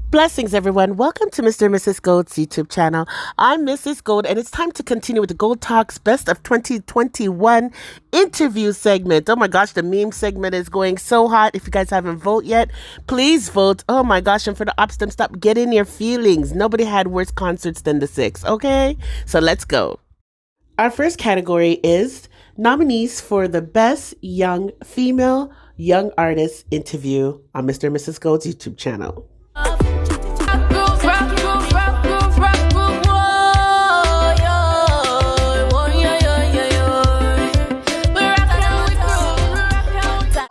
Blessings, everyone. Welcome to Mr. and Mrs. Gold's YouTube channel. I'm Mrs. Gold, and it's time to continue with the Gold Talks Best of 2021 interview segment. Oh my gosh, the meme segment is going so hot. If you guys haven't voted yet, please vote. Oh my gosh, and for the Opstem, stop getting your feelings. Nobody had worse concerts than the Six, okay? So let's go. Our first category is nominees for the Best Young Female Young Artist Interview on Mr. and Mrs. Gold's YouTube channel.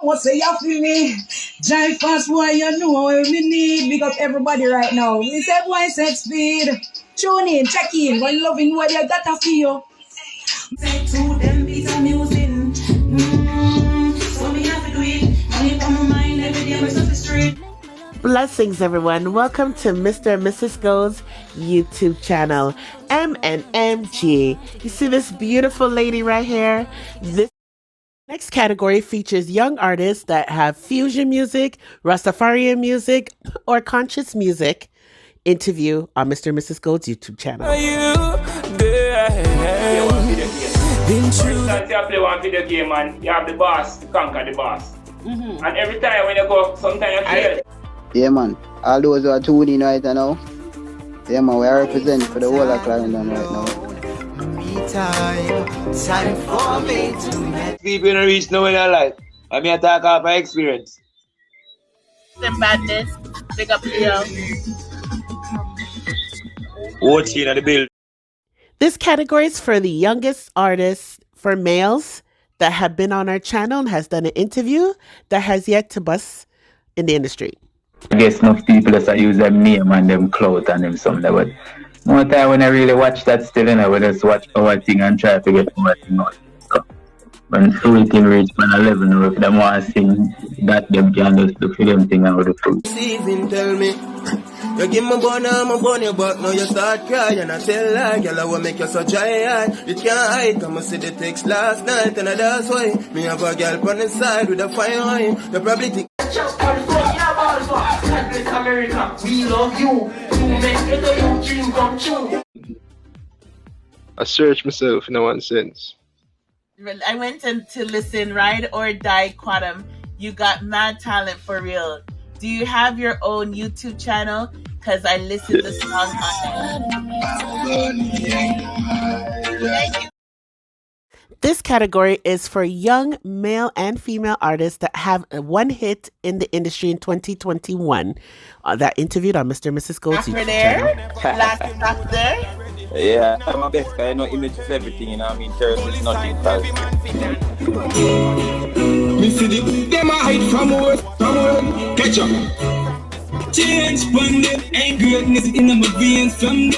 What say you feel me? Giant fast boy, you know what we need. Big up everybody right now. We say boy set speed. Tune in, check in. When loving what you got to feel. Say to them beats amusing. So me have to do it. Money on my mind every day. We're such a street. Blessings, everyone. Welcome to Mr. and Mrs. Go's YouTube channel, M&MG. You see this beautiful lady right here? This next category features young artists that have fusion music, Rastafarian music, or conscious music. Interview on Mr. and Mrs. Gold's YouTube channel. You play one video game and you have the boss to conquer the boss. And every time when you go, sometimes you fail. Yeah, man. All those who are tuning in right now, yeah, man, we are representing for the whole of Clarendon right now. Time for me to met. People in the reach know in their life. I mean, I talk about my experience. Some badness. Big up Leo. Watching at the build. This category is for the youngest artists for males that have been on our channel and has done an interview that has yet to bust in the industry. I guess enough people that use them name and them clothes and them something, but more time when I really watch that still, I would just watch our thing and try to get our thing out. So, when everything reach on a level, if them want to sing that, them can just do for them thing and with the food. Even tell me, you give me bun, I'm a bunny, but now you start crying. I tell like, girl, I will make you so giant. You can't hide, come and see the text last night, and that's why me have a girl on the side with a fine wine. You probably think. America, we love you. You make your dream come true. I searched myself in one sense. I went to listen, Ride or Die Quantum. You got mad talent for real. Do you have your own YouTube channel? Because I listened to the song on it. This category is for young male and female artists that have one hit in the industry in 2021 that interviewed on Mr. and Mrs. Gold's YouTube channel. Last stop there. Yeah, I'm my best guy. I know image is everything, you know what I mean? Terrorism is nothing. Me see the them a hide from work, catch up. Change from them ain't greatness in my veins from the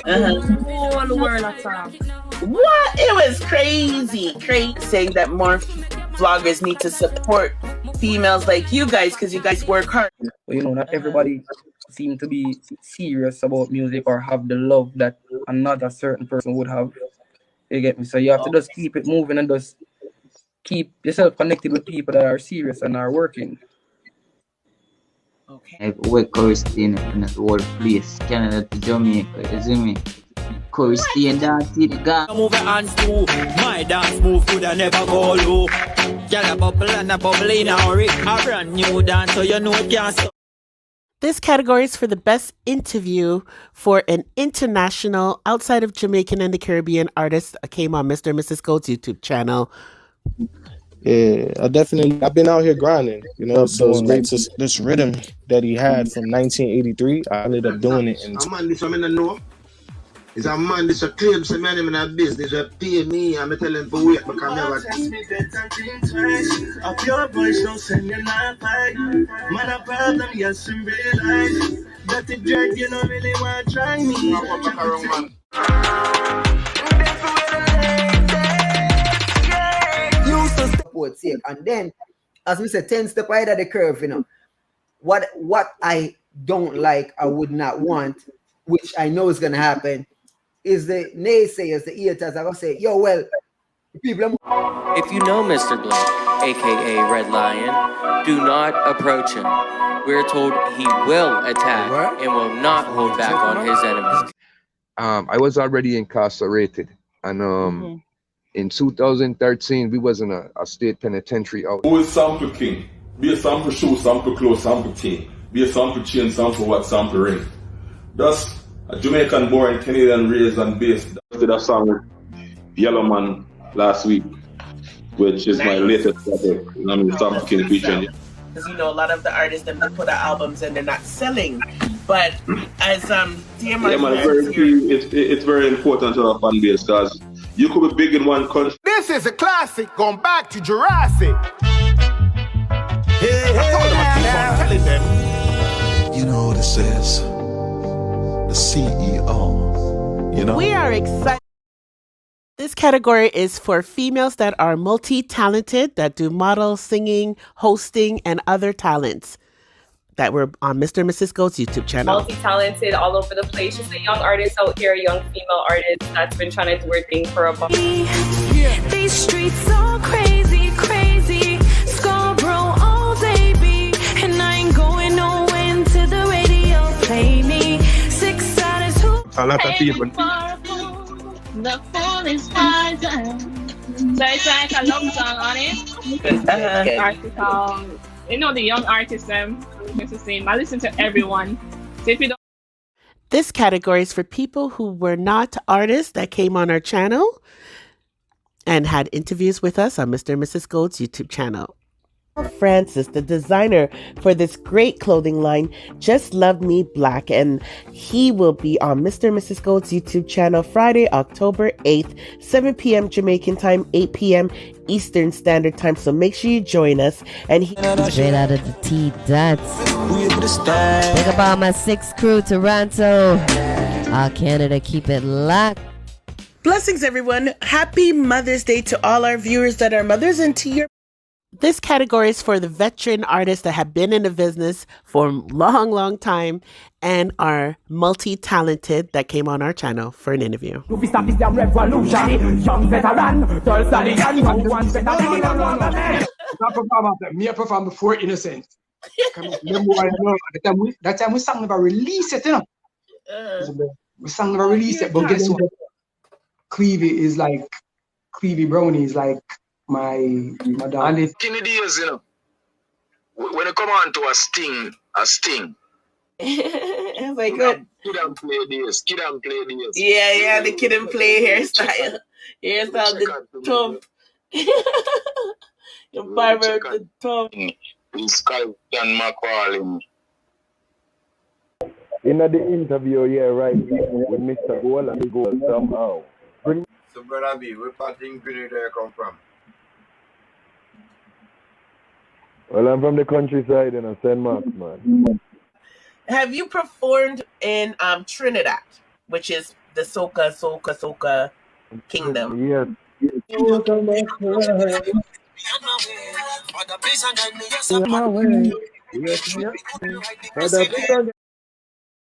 Whole world of time. What? It was crazy saying that more vloggers need to support females like you guys because you guys work hard. You know, not everybody seem to be serious about music or have the love that another certain person would have. You get me? So you have to just keep it moving and just keep yourself connected with people that are serious and are working. Okay. Like, we correspond in the whole place, Canada to Jamaica, you see me? Correspond dance to the gang. move your hands too. My dance move could I never go low. Girl a bubble and a bubble in a hurry. A brand new dance so you know it can't stop. This category is for the best interview for an international outside of Jamaican and the Caribbean artist that came on Mr. and Mrs. Gold's YouTube channel. Yeah, I've been out here grinding, you know, so it's great to this rhythm that he had from 1983. I ended up doing it in. A man, this one I know. Is a man, this a claim, some man in a business, they pay me, I'm telling him for wait, because I never see. Of your voice, don't send you not fight. Man, a problem, yes, in real life. But the drag, you don't really want to try me. Used to support sake, and then, as we said, 10 step ahead of the curve, you know. What I don't like, I would not want, which I know is gonna happen, is the naysayers, the haters are gonna say, yo, well, People If you know Mr. Blake, aka Red Lion, do not approach him. We're told he will attack and will not hold back on his enemies. I was already incarcerated, and in 2013 we was in a state penitentiary out. Who is sample king? Be a sample shoe, sample clothes, sample team. Be a sample chain, sample what, sample ring. Thus, a Jamaican born, Canadian raised and based. Did a song with Yellow Man last week, which is my latest project. I'm sample king featuring. Because a lot of the artists them they put out albums and they're not selling. But as it's very important to our fan base because you could be big in one country. This is a classic going back to Jurassic. Hey, I told them I keep on telling them. You know what this is? The CEO. You know? We are excited. This category is for females that are multi-talented, that do model, singing, hosting, and other talents that were on Mr. and Mrs. Gold's YouTube channel. Multi-talented, all over the place. Just a young artist out here, a young female artist that's been trying to do her thing for a while. These streets are crazy, crazy. Scarborough all day, be. And I ain't going nowhere until the radio play me. 6 out of 2. A lot of people. The phone is hard. So it's like a love song on it. Artists, the young artists, it's the same. I listen to everyone. So if you don't. This category is for people who were not artists that came on our channel and had interviews with us on Mr. and Mrs. Gold's YouTube channel. Francis, the designer for this great clothing line, Just Love Me Black, and he will be on Mr. and Mrs. Gold's YouTube channel Friday, October 8th, 7 p.m. Jamaican time, 8 p.m. Eastern Standard Time. So make sure you join us. And straight out of the T-Dots. Think about my 6 crew, Toronto. All Canada, keep it locked. Blessings, everyone. Happy Mother's Day to all our viewers that are mothers and to your. This category is for the veteran artists that have been in the business for a long, long time and are multi-talented that came on our channel for an interview. Me I perform before Innocent. That time we sang never release it, We sang never release it, but guess what? Clevie Brownie is like my dad. And it's in the days, when you come on to a sting. It's like good. Kid and play this. Yeah, the kid and play hairstyle. Hairstyle the top. The barber the top. It's Captain McCall. In the interview here right with Mr. Gold and the Gold somehow. So brother B, where part in Trinidad come from? Well, I'm from the countryside in St. Mark's, man. Have you performed in Trinidad, which is the soca kingdom? Yes.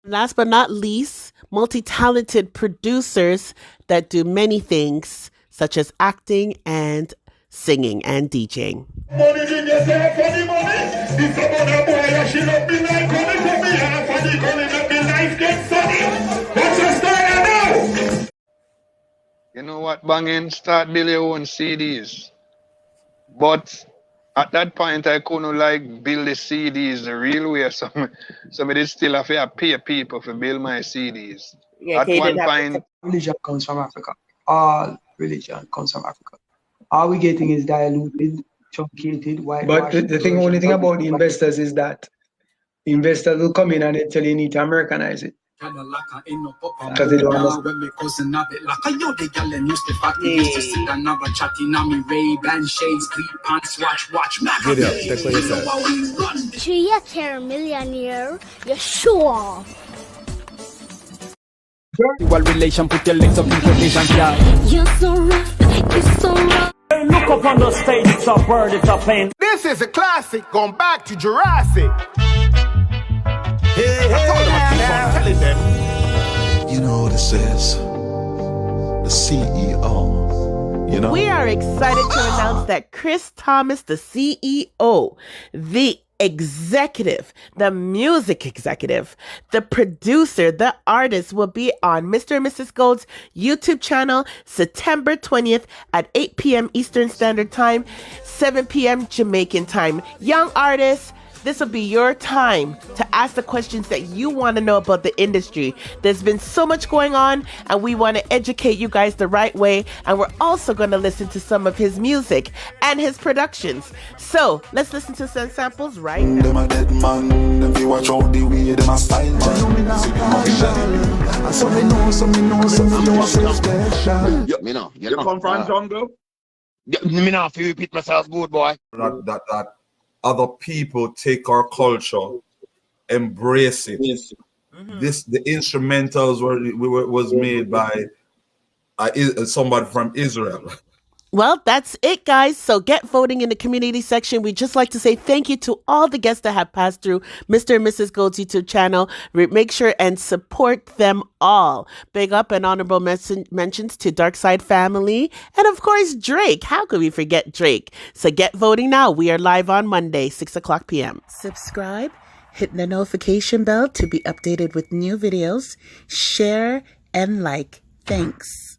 Last but not least, multi-talented producers that do many things, such as acting and singing and DJing. You know what, banging, start build your own CDs. But at that point, I couldn't build the CDs the real way. Somebody still have to pay people to build my CDs. Yeah, at one point, religion comes from Africa. All religion comes from Africa. All we're getting is diluted, truncated, white. But the only thing about the investors is that investors will come in and they tell you need to Americanize it. Because they don't understand. You're a millionaire, you're sure. What relation put your legs up in position, girl? You're so rough, you're so rough. Look up on the stage, it's a bird, it's a plane. This is a classic going back to Jurassic. Hey, I told them I keep on telling them. You know what this is? The CEO. We are excited to announce that Chris Thomas, the CEO, the executive, the music executive, the producer, the artist will be on Mr. and Mrs. Gold's YouTube channel September 20th at 8 p.m. Eastern Standard Time, 7 p.m. Jamaican time. Young artists, this will be your time to ask the questions that you want to know about the industry. There's been so much going on, and we want to educate you guys the right way. And we're also going to listen to some of his music and his productions. So let's listen to some samples right now. Them a dead man, if you watch out the way them a style man. So me know so special. Me know. You come from jungle? Me not feel repeat myself good, boy. That other people take our culture, embrace it. The instrumentals was made by somebody from Israel. Well, that's it, guys. So get voting in the community section. We'd just like to say thank you to all the guests that have passed through Mr. and Mrs. Gold's YouTube channel. Make sure and support them all. Big up and honorable mentions to Darkside Family. And of course, Drake. How could we forget Drake? So get voting now. We are live on Monday, 6 o'clock p.m. Subscribe, hit the notification bell to be updated with new videos, share, and like. Thanks.